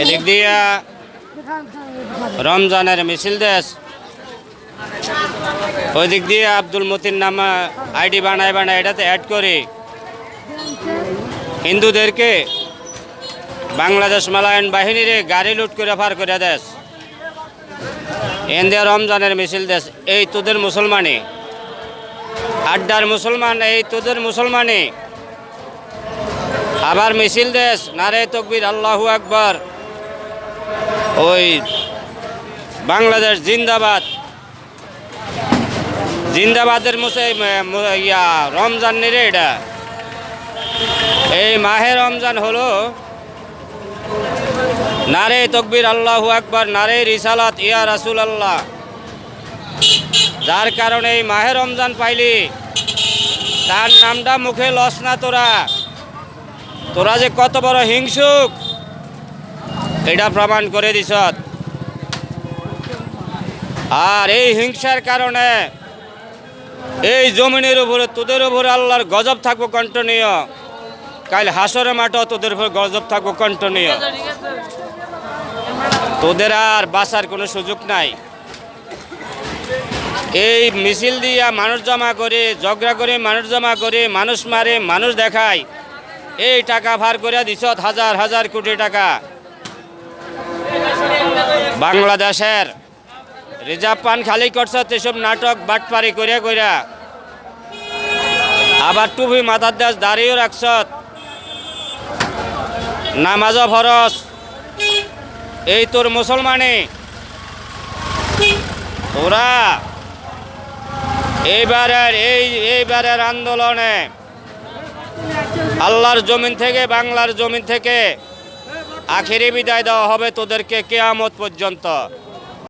এদিক দিয়া রমজানের মিছিল দেশ, ওই দিক দিয়ে আব্দুল মতিন নামা আইডি বানায় এটাতে অ্যাড করে হিন্দুদেরকে বাংলাদেশ মালায়ন বাহিনীর গাড়ি লুট করে পার করে দেশ। ইন্ডিয়া রমজানের মিছিল দেশ, এই তোদের মুসলমানি আড্ডার মুসলমান, এই তোদের মুসলমানি। আবার মিছিল দেশ নারে তকবীর আল্লাহু আকবার, ওই বাংলাদেশ জিন্দাবাদ, জিন্দাবাদের রমজান নিরে এটা। এই মাহে রমজান হলো নারে তকবীর আল্লাহু আকবার, নারে রিসালাত ইয়া রাসূল আল্লাহ। যার কারণে এই মাহে রমজান পাইলি তার নামটা মুখে লস না। তোরা যে কত বড় হিংসুক এটা প্রমাণ করে দিছ। আর এই হিংসার কারণে এই জমিনের উপরে তোদের উপরে আল্লাহর গজব থাকবো কন্টিনিউ। কাল হাসরের মাঠও তোদের উপর গজব থাকবো কন্টিনিউ। তোদের আর বাঁচার কোনো সুযোগ নাই। এই মিছিল দিয়া মানুষ জমা করে, ঝগড়া করে, মানুষ জমা করে, মানুষ মারে, মানুষ দেখায়, এই টাকা ভার করে দিছ হাজার হাজার কোটি টাকা। বাংলাদেশের রিজার্ভ পান খালি করছ এসব নাটক বাটপারি করে কইরা। আবার টুপি মাথার দেশ দাঁড়িয়েও রাখছ, নামাজও ফরজ। এই তোর মুসলমানি। তোরা এইবারের আন্দোলনে আল্লাহর জমিন থেকে, বাংলার জমিন থেকে আখেরি বিদায় দেওয়া হবে তোদেরকে কিয়ামত পর্যন্ত।